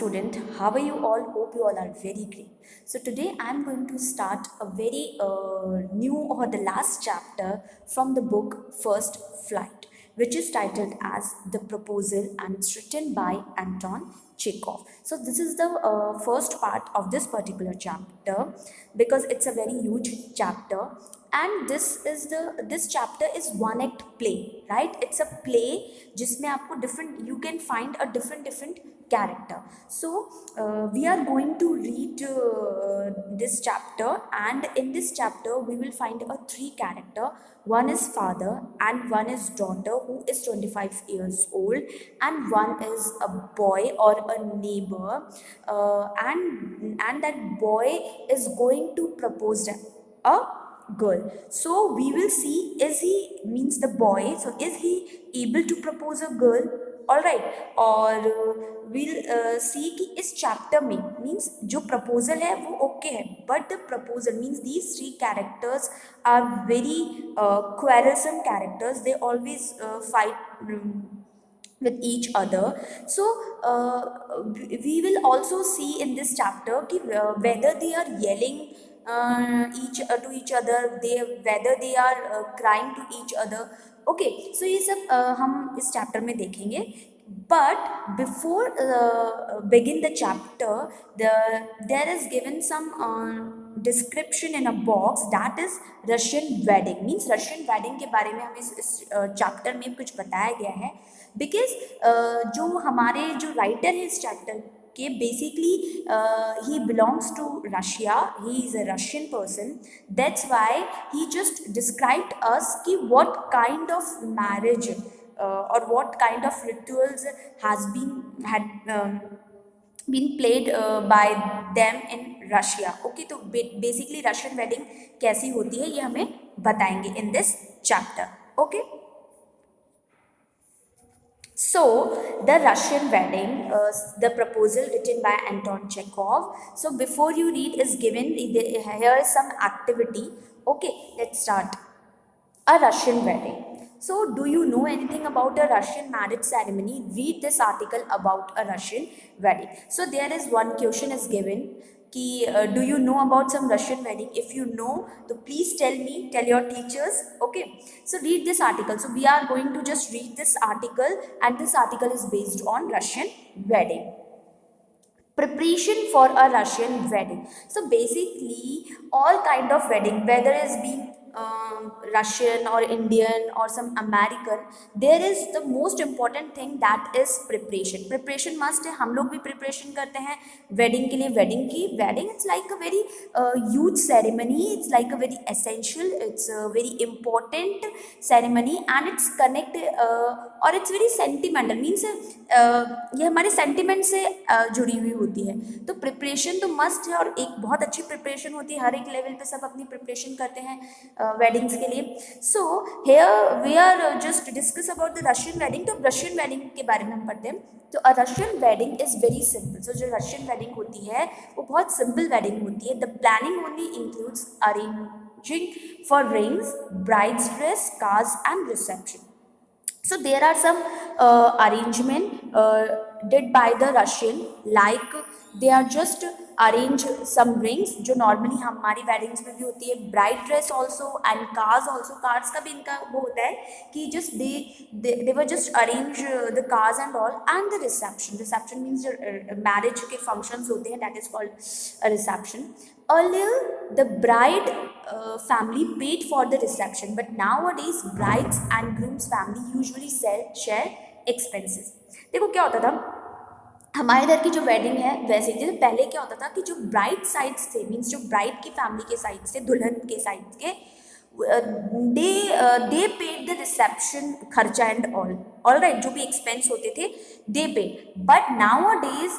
student. How are you all? Hope you all are very great. So today I'm going to start a very new or the last chapter from the book First Flight, which is titled as The Proposal and it's written by Anton Chekhov. So this is the first part of this particular chapter because it's a very huge chapter, and this chapter is one act play, right? It's a play जिसमें आपको different, you can find a different character. So we are going to read this chapter, and in this chapter we will find a three character. One is father, and one is daughter who is 25 years old, and one is a boy or a neighbor, and that boy is going to propose a girl. So we will see, is he, means the boy, so is he able to propose a girl, all right, और we'll see कि इस chapter में means जो proposal है वो okay है, but the proposal means these three characters are very quarrelsome characters. They always fight with each other. So we will also see in this chapter कि whether they are yelling to each other, whether they are crying to each other. Okay, so ये सब हम इस chapter में देखेंगे. But before begin the chapter, there is given some description in a box, that is Russian wedding. Means Russian wedding के बारे में हमें इस चैप्टर में कुछ बताया गया है, बिकॉज जो हमारे जो राइटर है इस चैप्टर के, basically he belongs to Russia, he is a Russian person. That's why he just described us कि what kind of marriage or what kind of rituals had been played by them in Russia. Okay, तो basically Russian wedding कैसी होती है ये हमें बताएंगे in this chapter. Okay. So, the Russian wedding, the proposal written by Anton Chekhov. So, before you read is given, here is some activity. Okay, let's start. A Russian wedding. So, do you know anything about a Russian marriage ceremony? Read this article about a Russian wedding. So, there is one question is given. कि do you know about some Russian wedding? If you know, so please tell me, tell your teachers. Okay, so read this article. So we are going to just read this article, and this article is based on Russian wedding. Preparation for a Russian wedding. So basically all kind of wedding, whether it's being Russian or Indian or some American, there is the most important thing, that is preparation. Preparation must है, हम लोग भी preparation करते हैं wedding के लिए. Wedding it's like a very huge ceremony, it's like a very essential, it's a very important ceremony, and it's और it's very sentimental, means ये हमारे sentiment से जुड़ी हुई होती है. तो preparation तो must है, और एक बहुत अच्छी preparation होती है, हर एक level पे सब अपनी preparation करते हैं weddings के लिए. So here we are just discuss about the Russian wedding. तो Russian wedding के बारे में हम पढ़ते हैं. तो a Russian wedding is very simple. So जो Russian wedding होती है वो बहुत simple wedding होती है. The planning only includes arranging for rings, bride's dress, cars and reception. So there are some arrangement did by the Russian, like they are just arrange some rings जो normally हमारी weddings में भी होती है, bride dress also and cars also. Cars का भी इनका वो होता है कि just they were just arrange the cars and all, and the reception. Reception means marriage के functions होते हैं, that is called a reception. Earlier the bride family paid for the reception, but nowadays brides and groom's family usually share expenses. देखो क्या होता था हमारे इधर की जो वेडिंग है, वैसे जैसे पहले क्या होता था कि जो ब्राइड साइड्स थे, मीन्स जो ब्राइड की फैमिली के साइड से, दुल्हन के साइड के, दे पेड द रिसेप्शन खर्चा एंड ऑल राइट, जो भी एक्सपेंस होते थे they paid. But nowadays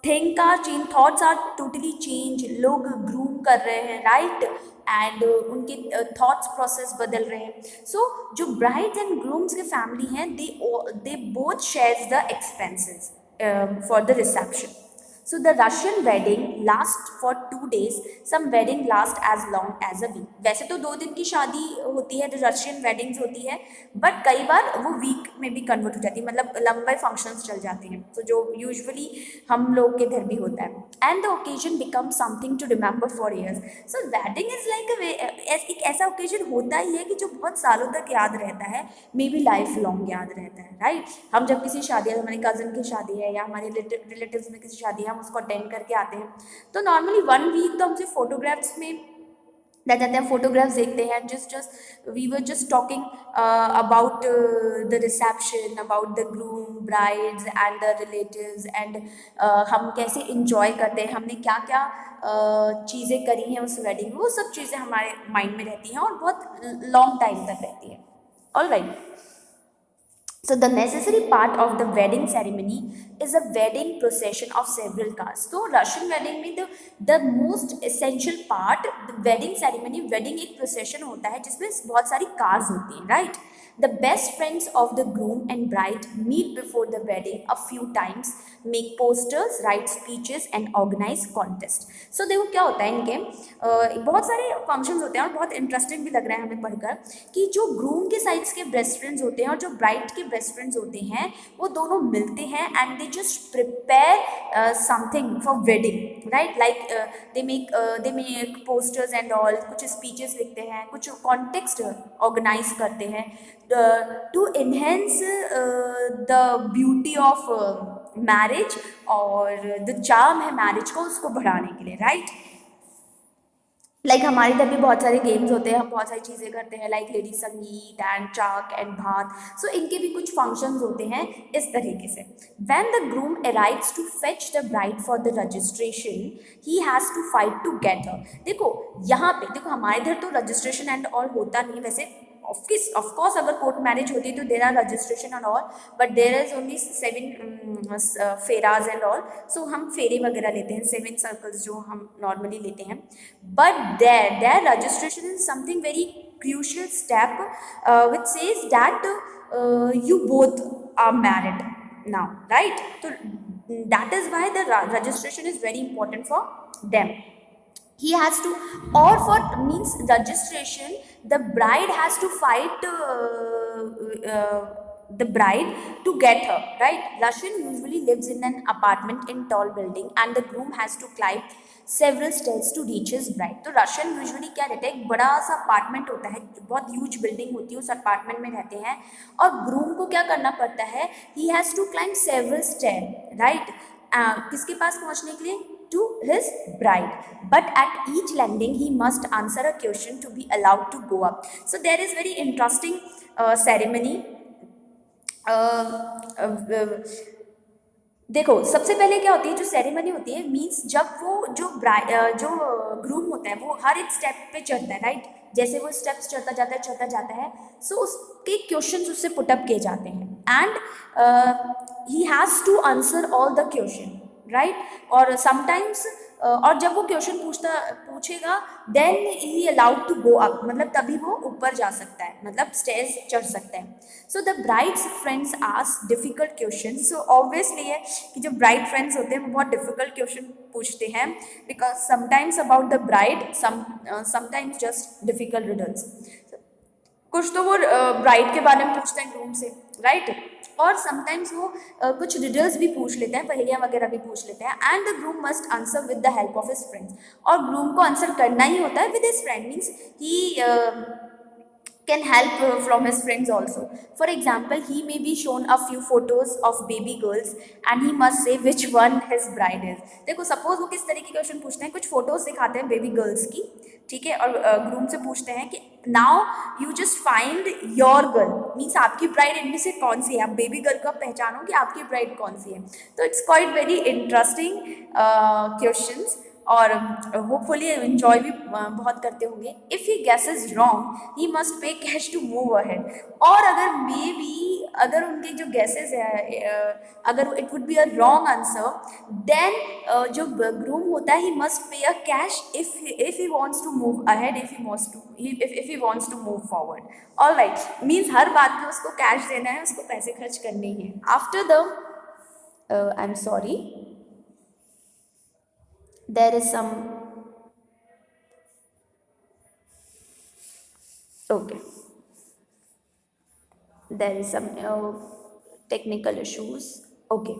think are change, thoughts are totally change. लोग ग्रूम कर रहे हैं, राइट, एंड उनके थॉट्स प्रोसेस बदल रहे हैं. सो जो ब्राइड एंड ग्रूम्स के फैमिली हैं, they both shares the expenses for the reception. So the Russian wedding lasts for 2 days. Some wedding last as long as a week. वैसे तो 2 दिन की शादी होती है, जो रशियन वेडिंग्स होती है, बट कई बार वो वीक में भी कन्वर्ट हो जाती है, मतलब लंबे फंक्शंस चल जाते हैं, तो जो यूजुअली हम लोग के घर भी होता है. And the occasion become something to remember for years. So wedding is like एक ऐसा ओकेजन होता ही है कि जो बहुत सालों तक याद रहता है, मे बी लाइफ लॉन्ग याद रहता है, राइट. हम जब किसी शादी, हमारे कज़न की शादी है या हमारे रिलेटिव्स में किसी शादी है, हम उसको अटेंड करके आते हैं, तो नॉर्मली 1 वीक तो हम सिर्फ फोटोग्राफ्स में रह जाते हैं, फोटोग्राफ्स देखते हैं. Just we were just talking about the reception, about the groom, brides and the relatives, and हम कैसे इंजॉय करते हैं, हमने क्या क्या चीज़ें करी हैं उस वेडिंग में, वो सब चीज़ें हमारे माइंड में रहती हैं और बहुत लॉन्ग टाइम तक रहती है. All right. So the necessary part of the wedding ceremony is a wedding procession of several cars. तो Russian wedding में the most essential part, the wedding ceremony, wedding एक procession होता है जिसमें बहुत सारी cars होती हैं, right? The best friends of the groom and bride meet before the wedding a few times, make posters, write speeches and organize contest. So देखो क्या होता है इनके बहुत सारे फंक्शंस होते हैं और बहुत इंटरेस्टिंग भी लग रहा है हमें पढ़कर कि जो ग्रूम के साइड्स के बेस्ट फ्रेंड्स होते हैं और जो ब्राइड के बेस्ट फ्रेंड्स होते हैं, वो दोनों मिलते हैं and they just prepare something for wedding, right. Like they make posters and all, कुछ स्पीचेस लिखते हैं, कुछ कॉन्टेक्स्ट ऑर्गेनाइज करते हैं to enhance the beauty of marriage, और द चार्म है मैरिज को, उसको बढ़ाने के लिए, राइट. लाइक हमारे इधर भी बहुत सारे गेम्स होते हैं, हम बहुत सारी चीज़ें करते हैं, लाइक लेडी संगीत एंड चाक एंड भात. सो इनके भी कुछ फंक्शंस होते हैं इस तरीके से. When the groom arrives to fetch the bride for the registration, he has to fight to get her. देखो यहाँ पे देखो, हमारे इधर तो रजिस्ट्रेशन एंड ऑल होता नहीं वैसे. ऑफकोर्स अगर कोर्ट मैरिज होती है तो there are registration and all, but there is only 7 फेराज एंड ऑल. सो हम फेरे वगैरह लेते हैं, 7 सर्कल्स जो हम नॉर्मली लेते हैं. But there registration is something very crucial step which says that you both are married now, right? So that is why the registration is very important for them. He has to, or for means registration, the bride has to fight the bride to get her, right. Russian usually lives in an apartment in tall building and the groom has to climb several stairs to reach his bride. तो Russian usually क्या रहता है, एक बड़ा सा apartment होता है, बहुत ह्यूज बिल्डिंग होती है, उस अपार्टमेंट में रहते हैं और ग्रूम को क्या करना पड़ता है, he has to climb several stair, right. किसके पास पहुंचने के लिए, to his bride, but at each landing he must answer a question to be allowed to go up. So there is very interesting ceremony. देखो सबसे पहले क्या होती है, जो सेरेमनी होती है मीन्स जब वो जो ग्रूम होता है वो हर एक स्टेप पे चढ़ता है, राइट. जैसे वो स्टेप्स चढ़ता जाता है, सो उसके क्वेश्चंस उससे पुटअप किए जाते हैं and he has to answer all the question, right. और समटाइम्स और जब वो क्वेश्चन पूछेगा then he allowed to go up, मतलब तभी वो ऊपर जा सकता है, मतलब स्टेज चढ़ सकता है. So the brides friends ask difficult question. So obviously है कि जो ब्राइड फ्रेंड्स होते हैं वो बहुत डिफिकल्ट क्वेश्चन पूछते हैं, because sometimes about the bride, sometimes just difficult riddles. कुछ तो वो ब्राइड के बारे में पूछते हैं ग्रूम से, राइट. और समटाइम्स वो कुछ रिडल्स भी पूछ लेते हैं, पहेलियाँ वगैरह भी पूछ लेते हैं. And the groom must answer with the help of his friends. और ग्रूम को आंसर करना ही होता है with his friend, means he can help from his friends also. For example, he may be shown a few photos of baby girls and he must say which one his bride is. देखो suppose वो किस तरीके के question पूछते हैं, कुछ photos दिखाते हैं बेबी गर्ल्स की, ठीक है, और ग्रूम से पूछते हैं कि now you just find your girl, means आपकी ब्राइड इनमें से कौन सी है, आप बेबी गर्ल को पहचानो कि आपकी ब्राइड कौन सी है. तो it's quite very interesting questions और होपफुली एंजॉय भी बहुत करते होंगे. If he guesses wrong he must pay cash to move ahead. और अगर मे बी अगर उनके जो गेसेस है अगर it would be a wrong answer, then जो ग्रूम होता है he must pay a cash if he wants to move ahead, if he wants to move forward. All right, means हर बात पे उसको कैश देना है, उसको पैसे खर्च करने ही है. After the I am sorry, there is some, okay, there is some technical issues. Okay.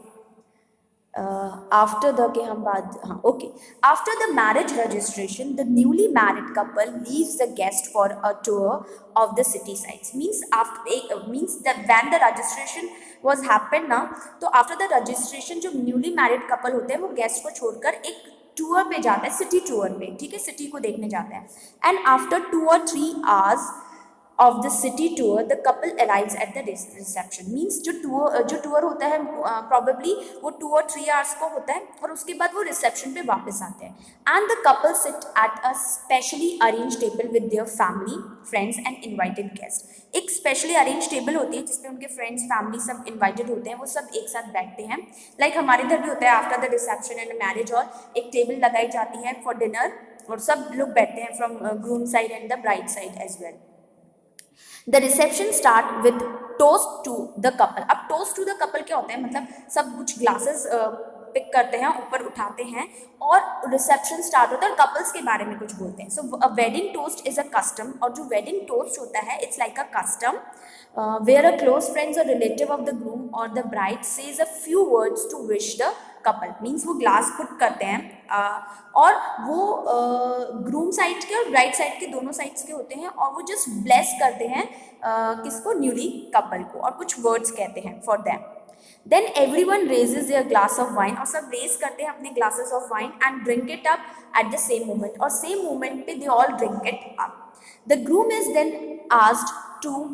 After the के हम बात, हाँ, okay, after the marriage registration the newly married couple leaves the guest for a tour of the city sites. Means after means that when the registration was happened ना, तो after the registration जो newly married couple होते हैं वो guest को छोड़कर एक tour पे जाता है, सिटी टूर पे, ठीक है, सिटी को देखने जाते हैं. And after 2 or 3 hours of the city tour the couple arrives at the reception. Means जो टूर होता है probably वो 2 or 3 hours को होता है और उसके बाद वो रिसेप्शन पे वापस आते हैं. And the couple sit at a specially arranged table with their family, friends and invited guests. एक स्पेशली अरेंज टेबल होती है जिसमें उनके फ्रेंड्स, फैमिली सब इन्वाइटेड होते हैं, वो सब एक साथ बैठते हैं. लाइक हमारे इधर भी होता है after the reception and marriage hall एक टेबल लगाई जाती है फॉर डिनर और सब लोग बैठते हैं from groom side and the bride side as well. The reception start with toast to the couple. अब टोस्ट टू द कपल क्या होता है, मतलब सब कुछ ग्लासेस पिक करते हैं, ऊपर उठाते हैं और रिसेप्शन स्टार्ट होता है और कपल्स के बारे में कुछ बोलते हैं. So a wedding toast is a custom, और जो वेडिंग टोस्ट होता है it's like a custom where a close friends और रिलेटिव ऑफ द ग्रूम और the bride says a few words to wish the couple. Means वो glass put करते हैं और वो ग्रूम साइड के और ब्राइड साइड के दोनों साइड्स के होते हैं और वो जस्ट ब्लेस करते हैं किसको, न्यूली कपल को, और कुछ वर्ड्स कहते हैं for them. Then everyone raises their glass of wine, और सब रेज करते हैं अपने glasses of wine and drink it up at the same moment, और सेम मोमेंट पे they all drink it up. The groom is then asked to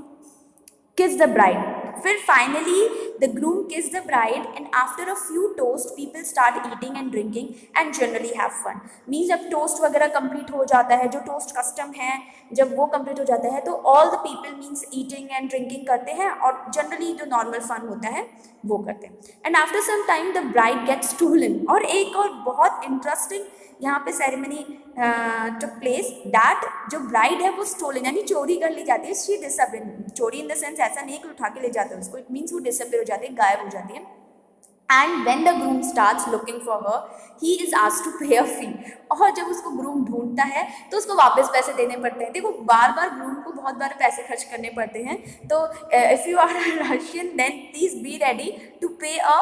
kiss the bride. फिर finally the groom kiss the bride and after a few toast people start eating and drinking and generally have fun. Means जब toast वगैरह complete हो जाता है, जो toast custom है जब वो complete हो जाता है तो all the people means eating and drinking करते हैं और generally जो normal fun होता है वो करते हैं. And after some time the bride gets stolen. और एक और बहुत interesting यहाँ पे सेरेमनी टुक प्लेस दैट जो ब्राइड है वो स्टोलन यानी चोरी कर ली जाती है. शी डिसअपियर, चोरी इन द सेंस ऐसा नहीं कि उठा के ले जाते हैं उसको, इट मीन्स वो डिसअपियर हो जाती है, गायब हो जाती है. And when the groom starts looking for her he is asked to pay a फी. और जब उसको ग्रूम ढूंढता है तो उसको वापस पैसे देने पड़ते हैं. देखो बार बार ग्रूम को बहुत बार पैसे खर्च करने पड़ते हैं. तो if you are Russian then please be ready to pay a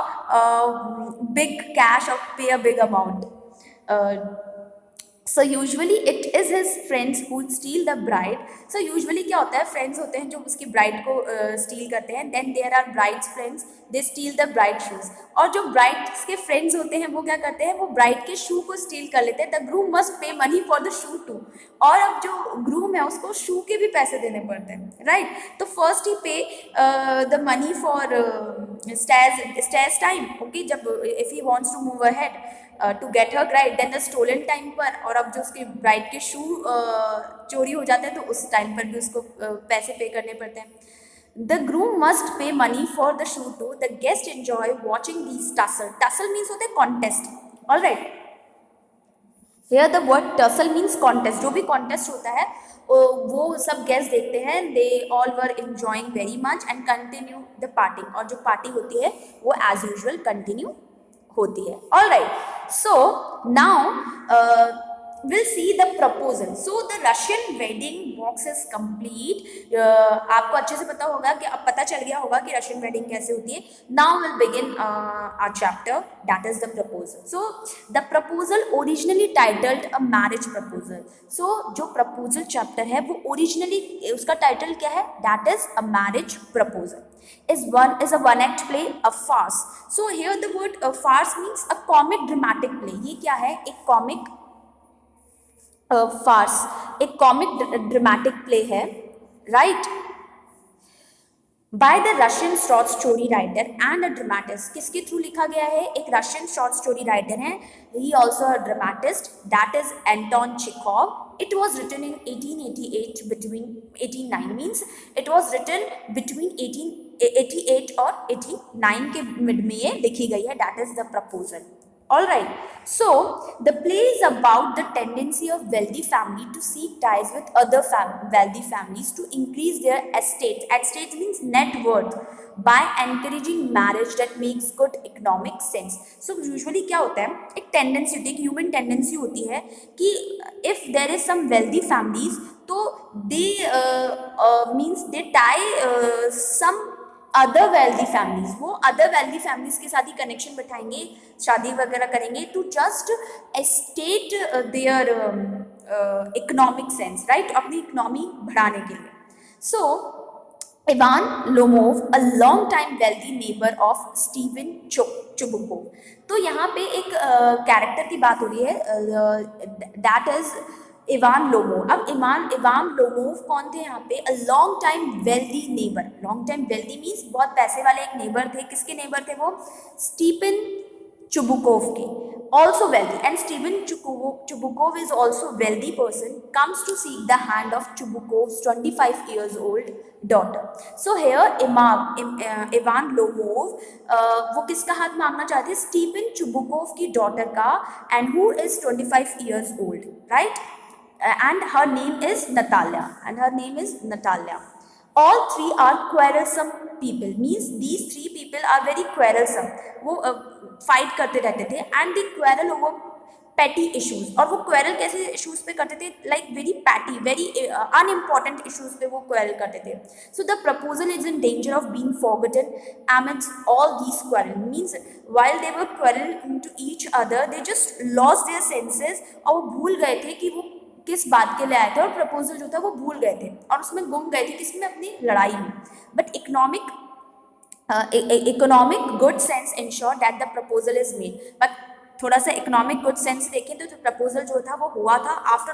big cash और pay a big amount. So usually it is his friends who steal the bride. So usually क्या होता है, friends होते हैं जो उसकी bride को steal करते हैं. Then there are bride's friends, they steal the bride shoes. और जो bride के friends होते हैं वो क्या करते हैं, वो bride के shoe को steal कर लेते हैं. The groom must pay money for the shoe too. और अब जो groom है उसको shoe के भी पैसे देने पड़ते हैं, right? तो first he pay the money for stairs time, okay? जब if he wants to move ahead to get her bride, then the stolen time पर, और अब जो उसकी bride के shoe चोरी हो जाते हैं तो उस टाइम पर भी उसको पैसे पे करने पड़ते हैं. The groom must pay money for the shoe too. The guests enjoy watching these tussle. Tussle means होते हैं contest. All right. Here the word tussle means contest. जो भी contest होता है वो सब गेस्ट देखते हैं. They all were enjoying very much and continue the party. और जो पार्टी होती है वो as usual continue होती है. All right. So now we'll see the proposal. So the Russian wedding box is complete. आपको अच्छे से पता होगा कि अब पता चल गया होगा कि Russian wedding कैसे होती है. Now we'll begin our chapter, that is the proposal. So the proposal originally titled a marriage proposal. So जो proposal chapter है वो originally उसका title क्या है, that is a marriage proposal. Is a one act play, a farce. So here the word farce means a comic dramatic play. ये क्या है, एक comic फार्स, एक कॉमिक ड्रामेटिक प्ले है, right, by the Russian short story writer and a dramatist. किसके through लिखा गया है, एक रशियन शॉर्ट स्टोरी राइटर है, he also a dramatist, that is Anton Chekhov. It was written in 1888 between 1809 means it was written between 1888 और 89 के mid में ये लिखी गई है. That is the proposal. All right. So the play is about the tendency of wealthy family to seek ties with other wealthy families to increase their estates. Estates means net worth by encouraging marriage that makes good economic sense. So usually क्या होता है, एक एक tendency होती है, एक human tendency होती है कि if there is some wealthy families तो they means they tie some other wealthy families, वो अदर वेल्दी फैमिलीज के साथ ही कनेक्शन बैठाएंगे, शादी वगैरह करेंगे to just estate their economic sense, right, अपनी इकोनॉमी बढ़ाने के लिए. सो Ivan Lomov, a long time wealthy neighbor of Steven Chubukov. तो यहाँ पे एक कैरेक्टर की बात हो रही है, दैट इज इवान लोमोव. अब इवान लोमोव कौन थे यहाँ पे? A long time wealthy neighbour. Long time wealthy means बहुत पैसे वाले एक नेबर थे. किसके नेबर थे वो? स्टीफन चुबुकोव के. Also wealthy, and Steven Chubukov is also wealthy person, comes to seek the hand of Chubukov's 25 years old daughter. So here Ivan Lomov वो किसका हाथ मांगना चाहते हैं? स्टीफन चुबुकोव की डॉटर का, and who is 25 years old, right? And her name is Natalia. All three are quarrelsome people, means these three people are very quarrelsome. वो fight करते रहते थे, and they quarrel over petty issues. और वो quarrel कैसे issues पे करते थे? Like very petty, very unimportant issues पे वो क्वेरल करते थे. So the proposal is in danger of being forgotten amidst all these quarrel. Means while they were quarreling to each other, they just lost their senses, और वो भूल गए थे कि वो किस बात के लिए आए थे, और प्रपोजल जो था वो भूल गए थे, और उसमें गुम गए थे किसमें? अपनी लड़ाई में. But economic good sense ensure that the proposal is made. But थोड़ा सा इकोनॉमिक गुड सेंस देखें तो प्रपोजल जो था वो हुआ था. आफ्टर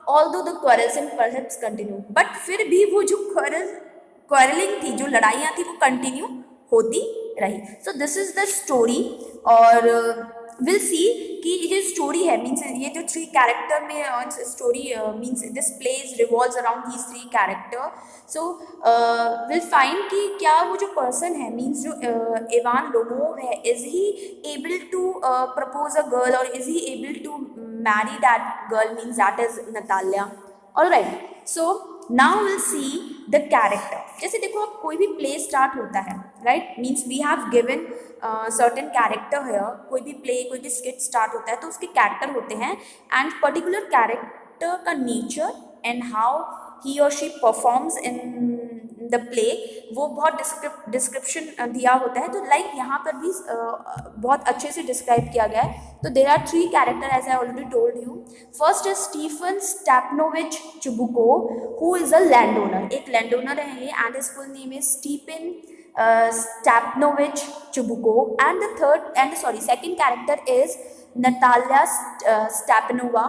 ऑल दो the quarrels and perhaps continue, but फिर भी वो जो क्वेरलिंग थी, जो लड़ाइयाँ थी, वो कंटिन्यू होती रही. So this is the story. और विल सी कि ये स्टोरी है, मीन्स ये जो थ्री कैरेक्टर में story means this plays revolves around these three character. So will find कि क्या वो जो पर्सन है, मीन्स जो इवान लोमोव है, is he able to propose a girl, और is he able to marry that girl, means that is Natalia. Alright, so now will see the character. जैसे देखो, आप कोई भी प्ले स्टार्ट होता है, right, means we have given certain character है. कोई भी प्ले, कोई भी स्किट स्टार्ट होता है तो उसके कैरेक्टर होते हैं, एंड पर्टिकुलर कैरेक्टर का नेचर एंड हाउ ही और she performs in the play, वो बहुत डिस्क्रिप्शन दिया होता है. तो लाइक यहाँ पर भी बहुत अच्छे से डिस्क्राइब किया गया है. तो there are three character as I already told you. First is Stephen Stepanovich Chubukov, who is a land owner. एक लैंड ओनर है ये, and his full name is Stephen Stepnovich Chubukov. And the second character is Natalia Stepanova,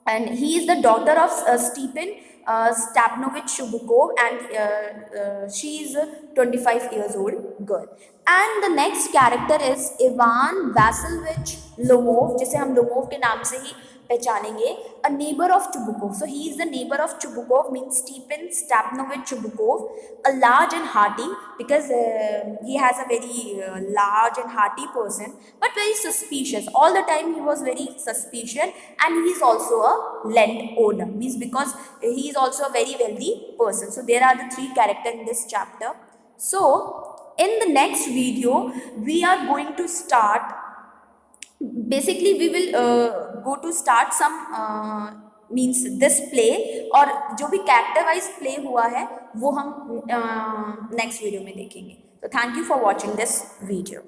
and he is the daughter of Stephen Stepnovich Chubukov, and she is a 25 years old girl. And the next character is Ivan Vasilyevich Lomov, जिसे हम Lomov के नाम से ही पहचानेंगे. A neighbor of Chubukov. So he is the neighbor of Chubukov, means Stephen Stepnovich Chubukov. A large and hearty, because he has a very large and hearty person, but very suspicious. All the time he was very suspicious, and he is also a land owner, means because he is also a very wealthy person. So there are the three characters in this chapter. So in the next video we are going to start, basically we will go to start some means this play, और जो भी character wise play हुआ है वो हम next video में देखेंगे. तो thank you for watching this video.